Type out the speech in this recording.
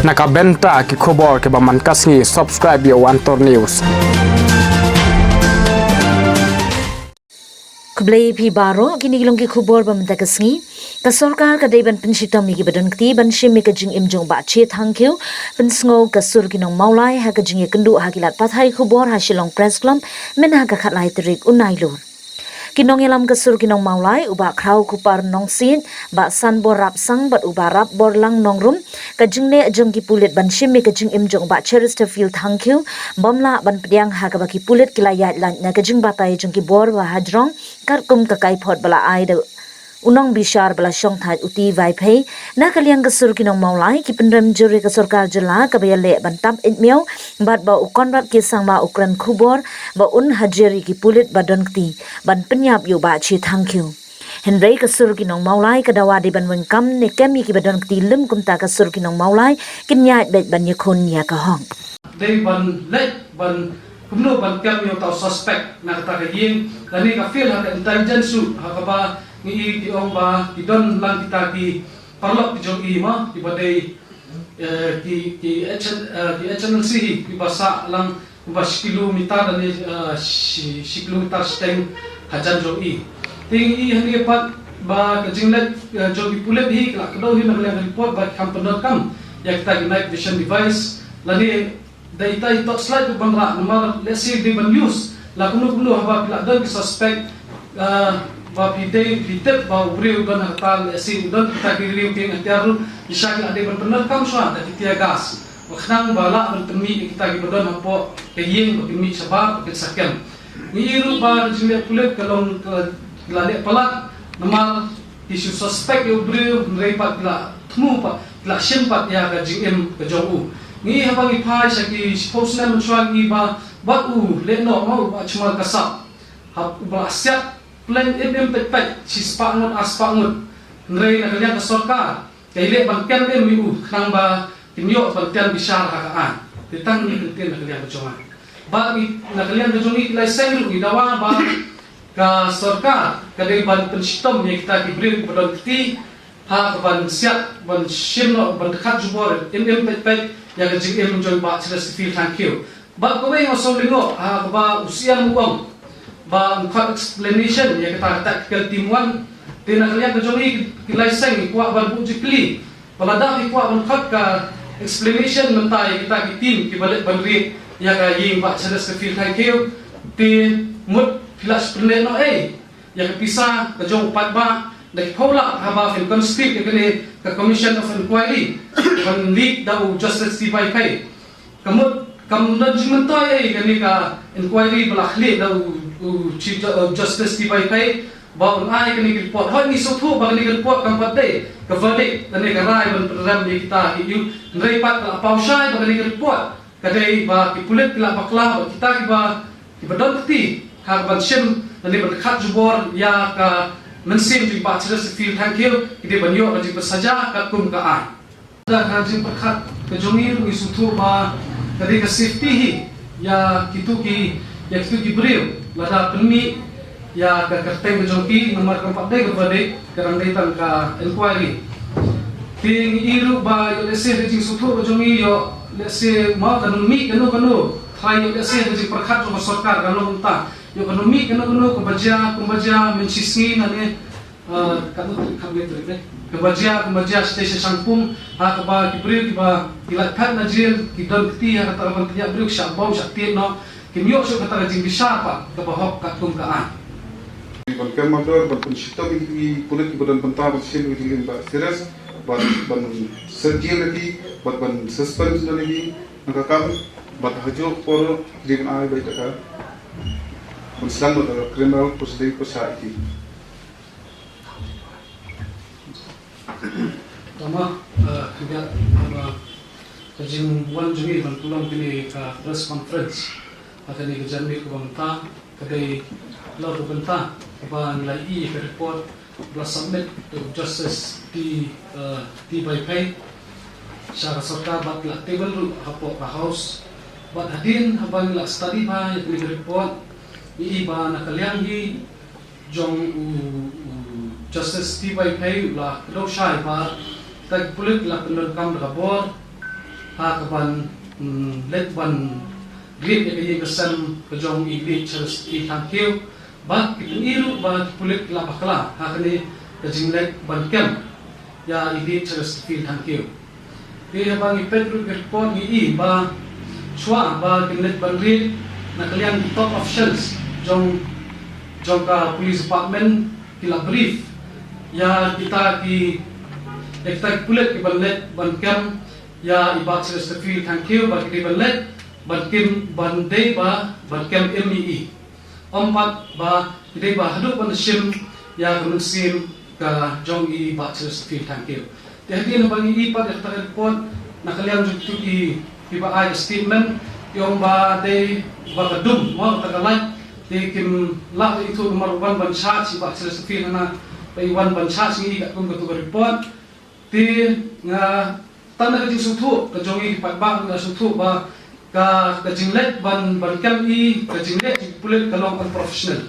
Nakabenta ki khobor ke baman kasngi subscribe yo Antor News. Kublai pi baro kini gilong ki khubor bamda kasngi ka sarkar ka deban pensitam mi ki badan kti ban shim mi ka jing imjong ba che thangkyu pensngo ka sur ki nong maulai ha ka jing kendu ha kilat pathai khubor ha shilong press club men ha ka khatlai trik unai lur kinong yalam ka sur ki nong maulai uba khrau kupar nong sin ba san bor rap sang bat uba rap bor lang nong rum ka jing ne jong ki pulit ban shim mi ka jing imjong ba Chesterfield thangkyu bamla ban pdiang ha ka ba ki pulit kilayat lan na ka jing batai jong ki bor wa hajrong karkum ka kai phot bala ai de unong bishar bala shong thai uti vai phei na kaliang ka sur kinong maulai ki pendram juri ka sarkar jala ka bayale bantam itmiao bat ba ukon bat ki sangma ukran khubor ba un hajeri ki pulit badon kti ban penyap yo ba chi thangkyu Henry ka sur kinong maulai ka dawa di ban wengkam ne kemi ki badon kti lim kumta ka sur kinong maulai kinyat bet ban yakon ya ka hong they ban let ban kumno ban kem yo tau suspect na kata ka yin kani ka feel ha intelligence su ha ka ba ni ti ong ba ti don lang kita ki parlok ti jong i ma ti badai ki HNLC ki basa lang ba kilometer ni kilometer steng hajan jong i ting i hani pat ba ka jinglet jong i pulet hi ka do hi na lang report ba company kam ya kita night vision device lani data itu slide tu bangla nomor let's say they ban use la kuno haba pila don suspect ba pide pide ba ubriu don hatal si don kita kiri ting atiaru isakil ade ban benar kam swa da tiya gas waknang bala bertemi kita gi don hapo kayeng bertemi sabab ke sakem ni iru ba jile pulet kalong lade palat nomor isu suspect ubriu reipat la tmu pa la simpat ya ka jim ke jongu ni habang ipai sa ki spokesman mensual iba batu leno mau ba cuma kasap hab ba siap plan pet si spangut aspangut nrei na kalian ka sarkar kay le bangken le miu nang ba tinyo bangken bisar hakaan titang ni kalian na kalian cuma ba na kalian jongi lai sel idawa ba ka sarkar kadai ban pensistom ni kita diberi kepada kiti ha ban siap ban shimno ban khat jubor pet yang kecil menjual bak Chesterfield thangkyu bak kowe ngosong lingo ha ba usia muang ba kat explanation ya kita tactical team 1 tina kalian kejongi kilai seng kuat ban bu jikli palada kuat ban khat ka explanation mentai kita ki team ki balik ban ri ya ka ying bak Chesterfield thangkyu ti mut filas perneno ya kepisah kejong 4 ba dari pola haba fil conscript kene ka commission of inquiry kan lead daw justice by pay kamut kamdan jimentoy kene ka inquiry balakhli daw chief justice by pay ba un ai kene report ha ni sothu ba kene report kam pate ka verdict kene ka rai ban program ni kita yu nrei pat la pausai ba kene report kadai ba kipulet la bakla kita ki badon ti ha ban sim kene ban khat jubor ya ka mensim di bak Chesterfield thangkyu ide banyo aji bersaja kat kum ka ai da rajin perkhat kejongi ru isutu ba kadi ka safety hi ya kitu ki beriu lada penmi ya ka kerteng kejongi nomor 4 de gede karang daitan ka inquiry ting iru ba yo lese rejing sutu kejongi yo lese ma kanumi kanu thai yo lese rejing perkhat ro sarkar kanu unta yo ekonomi kena kumbaja mensisni nane kanu khamle tu kumbaja station sangpum ha ka ba kibri ki ba kilat na jil ki don kti ha ta ban tiya bruk sha bom sha ti no kimyo so kata jing bisa pa ka ba hok ka kum ka an ban kemador ban pensitam ki kulit ki badan pentar sin ki ba serius ban serjil lagi ban suspense lagi nakakam bat hajo por din ai ba ta Muslim atau criminal proceeding society. Tama juga kajing wan jumi ban tulang kini ka press conference akan ni kejanmi ko banta kadai law to banta ba nilai i report bla submit to justice di by pay syara sarkar bat la table ru hapo ka house bat hadin habang la study ba ni report iba nakalianggi jong justice ti by pay la lo shai ba tag pulit la penon kam da bor kaban let ban grit ya kayi kesan kejong igli charus i tangkiu ba iru ba pulit la bakla hakani kejing let ban kem ya igli charus fil tangkiu dia bang ipetru report ni ba chwa ba let ban grit na kalian top officials jong ka police department kila brief ya kita pulit ki ban let ban kem ya ibat charus fil tangkiu ba ki ban let ban kim ban day ba ban kem ME empat ba day ba hadu ban sim ya kemensim ka jong i ba charus fil tangkiu jadi na bang i pa ta report na kalian jutu i ba ai statement yung ba day ba kadum mo ta kalay di kim la itu nomor 1 ban charge i ba charus fil na ba i 1 ban charge ni ka kung ka report di nga tanah kecil sutu kejongi patbang nga sutu ba ka kajinglet ban kem i kajinglet pulit kalong professional